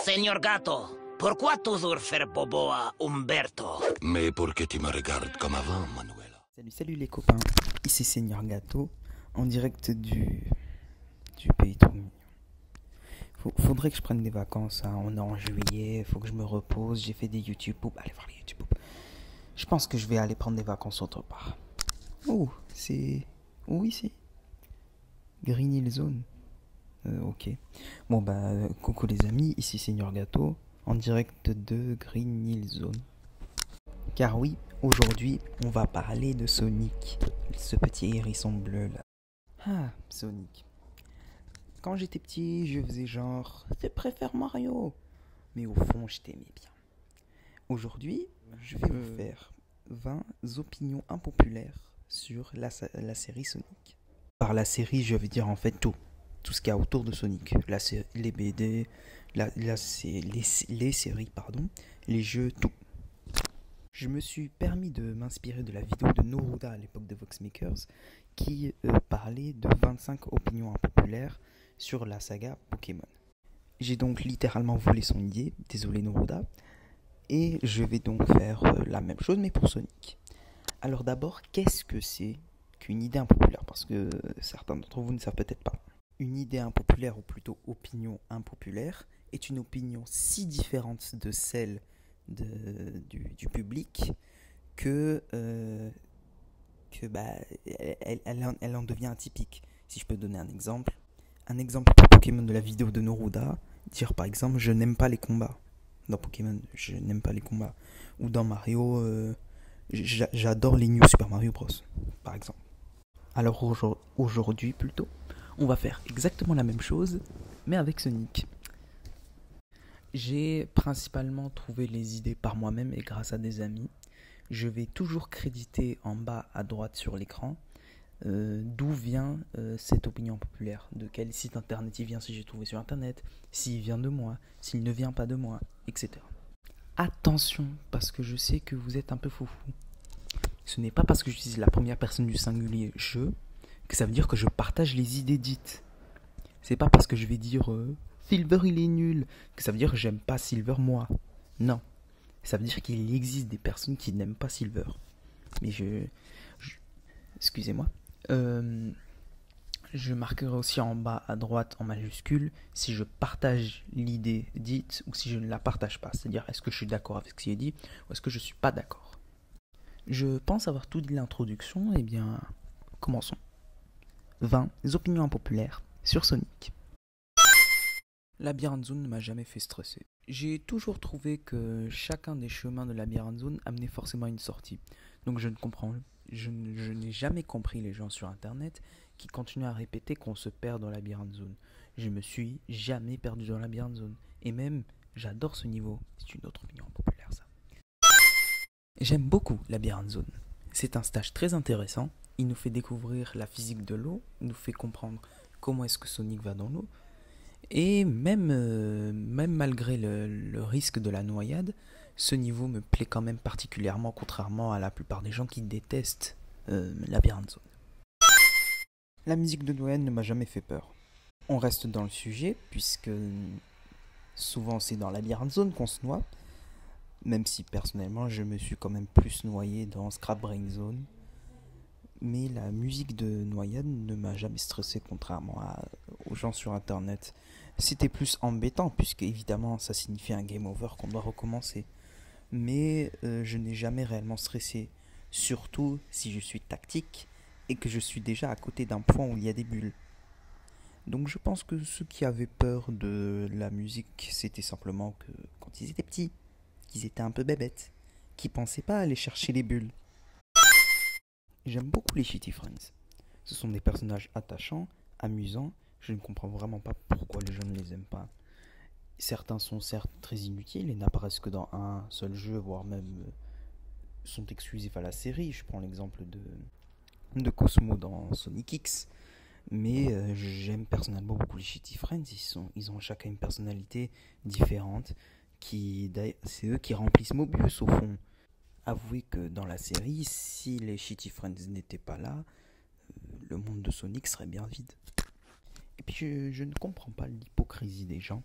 Señor Gato, pourquoi toujours faire bobo à Umberto? Mais pour que tu me regardes comme avant, Manuela. Salut les copains, ici Seigneur Gâteau, en direct du pays trop mignon. Faudrait que je prenne des vacances, hein. On est en juillet, faut que je me repose, j'ai fait des YouTube Poop, allez voir les YouTube Poop. Je pense que je vais aller prendre des vacances autre part. Oh, c'est... où ici? Green Hill Zone. Ok. Bon bah, coucou les amis, ici Seigneur Gâteau, en direct de Green Hill Zone. Car oui, aujourd'hui, on va parler de Sonic, ce petit hérisson bleu là. Ah, Sonic. Quand j'étais petit, je faisais genre, je préfère Mario. Mais au fond, je t'aimais bien. Aujourd'hui, je vais vous faire 20 opinions impopulaires sur la série Sonic. Par la série, je veux dire en fait tout. Tout ce qu'il y a autour de Sonic. Les BD, les séries, pardon, les jeux, tout. Je me suis permis de m'inspirer de la vidéo de Noruda à l'époque de Voxmakers qui parlait de 25 opinions impopulaires sur la saga Pokémon. J'ai donc littéralement volé son idée, désolé Noruda, et je vais donc faire la même chose mais pour Sonic. Alors d'abord, qu'est-ce que c'est qu'une idée impopulaire? Parce que certains d'entre vous ne savent peut-être pas. Une idée impopulaire, ou plutôt opinion impopulaire, est une opinion si différente de celle du public que elle en devient atypique. Si je peux donner un exemple pour Pokémon de la vidéo de Noruda, dire par exemple je n'aime pas les combats. Dans Pokémon, je n'aime pas les combats. Ou dans Mario, j'adore les New Super Mario Bros. Par exemple. Alors aujourd'hui plutôt, on va faire exactement la même chose, mais avec Sonic. J'ai principalement trouvé les idées par moi-même et grâce à des amis. Je vais toujours créditer en bas à droite sur l'écran d'où vient cette opinion populaire, de quel site internet il vient, si j'ai trouvé sur internet, s'il vient de moi, s'il ne vient pas de moi, etc. Attention, parce que je sais que vous êtes un peu foufou. Ce n'est pas parce que j'utilise la première personne du singulier « je » que ça veut dire que je partage les idées dites. C'est pas parce que je vais dire Silver il est nul que ça veut dire que j'aime pas Silver moi. Non. Ça veut dire qu'il existe des personnes qui n'aiment pas Silver. Mais excusez-moi. Je marquerai aussi en bas à droite en majuscule si je partage l'idée dite ou si je ne la partage pas. C'est-à-dire est-ce que je suis d'accord avec ce qui est dit ou est-ce que je ne suis pas d'accord. Je pense avoir tout dit l'introduction. Eh bien, commençons. 20 opinions impopulaires sur Sonic. Labyrinthe Zone ne m'a jamais fait stresser. J'ai toujours trouvé que chacun des chemins de Labyrinthe Zone amenait forcément à une sortie. Donc je n'ai jamais compris les gens sur internet qui continuent à répéter qu'on se perd dans Labyrinthe Zone. Je me suis jamais perdu dans Labyrinthe Zone. Et même, j'adore ce niveau. C'est une autre opinion populaire ça. J'aime beaucoup Labyrinthe Zone. C'est un stage très intéressant. Il nous fait découvrir la physique de l'eau, il nous fait comprendre comment est-ce que Sonic va dans l'eau. Et même malgré le risque de la noyade, ce niveau me plaît quand même particulièrement, contrairement à la plupart des gens qui détestent Labyrinthe Zone. La musique de Noël ne m'a jamais fait peur. On reste dans le sujet, puisque souvent c'est dans Labyrinthe Zone qu'on se noie, même si personnellement je me suis quand même plus noyé dans Scrap Brain Zone. Mais la musique de noyade ne m'a jamais stressé, contrairement aux gens sur internet. C'était plus embêtant, puisque évidemment ça signifie un game over qu'on doit recommencer. Mais je n'ai jamais réellement stressé, surtout si je suis tactique et que je suis déjà à côté d'un point où il y a des bulles. Donc je pense que ceux qui avaient peur de la musique, c'était simplement que quand ils étaient petits, qu'ils étaient un peu bébêtes, qu'ils pensaient pas aller chercher les bulles. J'aime beaucoup les Shitty Friends. Ce sont des personnages attachants, amusants. Je ne comprends vraiment pas pourquoi les gens ne les aiment pas. Certains sont certes très inutiles et n'apparaissent que dans un seul jeu, voire même sont exclusifs à la série. Je prends l'exemple de Cosmo dans Sonic X. Mais j'aime personnellement beaucoup les Shitty Friends. Ils ont chacun une personnalité différente. C'est eux qui remplissent Mobius au fond. Avouez que dans la série, si les Shitty Friends n'étaient pas là, le monde de Sonic serait bien vide. Et puis je ne comprends pas l'hypocrisie des gens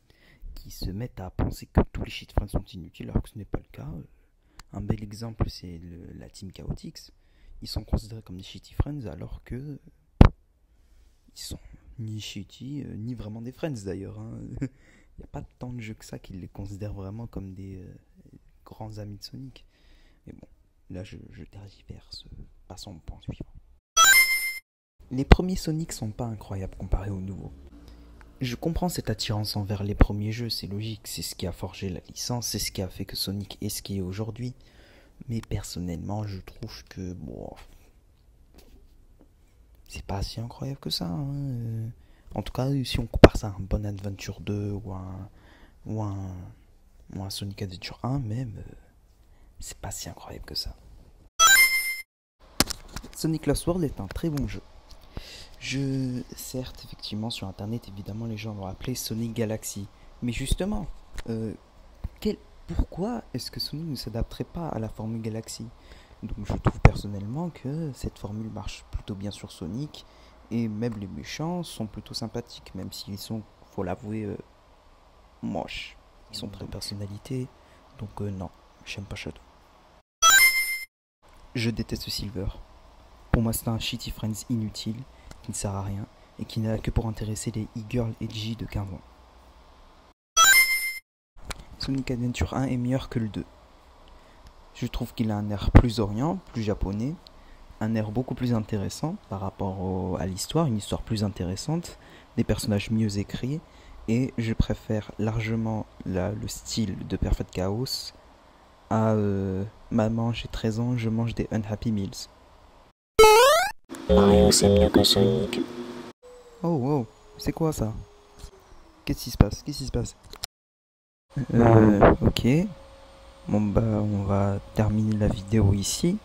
qui se mettent à penser que tous les shit friends sont inutiles alors que ce n'est pas le cas. Un bel exemple, c'est la team Chaotix. Ils sont considérés comme des shitty friends alors que ils sont ni shitty, ni vraiment des friends d'ailleurs. Il n'y a pas tant de jeux que ça qui les considèrent vraiment comme des grands amis de Sonic. Mais bon, là je tergiverse. Passons au point suivant. Les premiers Sonic sont pas incroyables comparés aux nouveaux. Je comprends cette attirance envers les premiers jeux, c'est logique, c'est ce qui a forgé la licence, c'est ce qui a fait que Sonic est ce qu'il est aujourd'hui. Mais personnellement, je trouve que bon, c'est pas si incroyable que ça. En tout cas, si on compare ça à un Bon Adventure 2 ou un Sonic Adventure 1 même, c'est pas si incroyable que ça. Sonic Lost World est un très bon jeu. Certes, effectivement, sur internet, évidemment, les gens l'ont appelé Sonic Galaxy. Mais justement, pourquoi est-ce que Sonic ne s'adapterait pas à la formule Galaxy? Donc je trouve personnellement que cette formule marche plutôt bien sur Sonic. Et même les méchants sont plutôt sympathiques, même s'ils sont, faut l'avouer, moches. Ils sont très personnalité. Donc non, j'aime pas Shadow. Je déteste Silver. Pour moi, c'est un shitty friends inutile, qui ne sert à rien, et qui n'a que pour intéresser les e-girls edgy de 15 ans. Sonic Adventure 1 est meilleur que le 2. Je trouve qu'il a un air plus orient, plus japonais, un air beaucoup plus intéressant par rapport à l'histoire, une histoire plus intéressante, des personnages mieux écrits, et je préfère largement le style de Perfect Chaos à Maman, j'ai 13 ans, je mange des Unhappy Meals. Mario, c'est mieux que Sonic. Oh, c'est quoi ça? Qu'est-ce qui se passe? Ok. Bon bah, on va terminer la vidéo ici.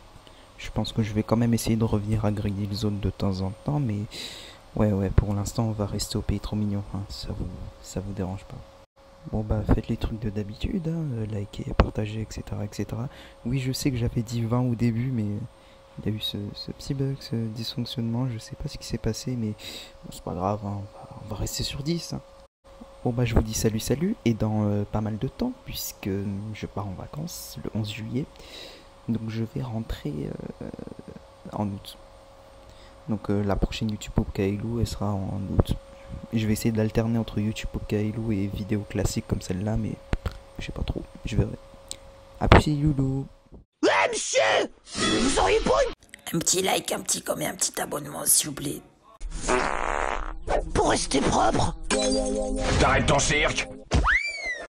Je pense que je vais quand même essayer de revenir à Greedy Zone de temps en temps, mais ouais, pour l'instant on va rester au pays trop mignon, hein. Ça vous dérange pas. Bon bah, faites les trucs de d'habitude, hein, likez, partagez, etc. Oui, je sais que j'avais dit 20 au début, mais il y a eu ce petit bug, ce dysfonctionnement, je sais pas ce qui s'est passé, mais bon, c'est pas grave, hein, on va rester sur 10. Hein. Bon bah, je vous dis salut, et dans pas mal de temps, puisque je pars en vacances le 11 juillet, donc je vais rentrer en août. Donc la prochaine YouTube Pop Kailou, elle sera en août. Je vais essayer d'alterner entre YouTube Pop Kailou et vidéos classiques comme celle-là, mais je sais pas trop, je verrai. A plus les loulous. Ouais, monsieur! Vous auriez pas Un petit like, un petit comment, un petit abonnement, s'il vous plaît. pour rester propre? T'arrêtes ton cirque?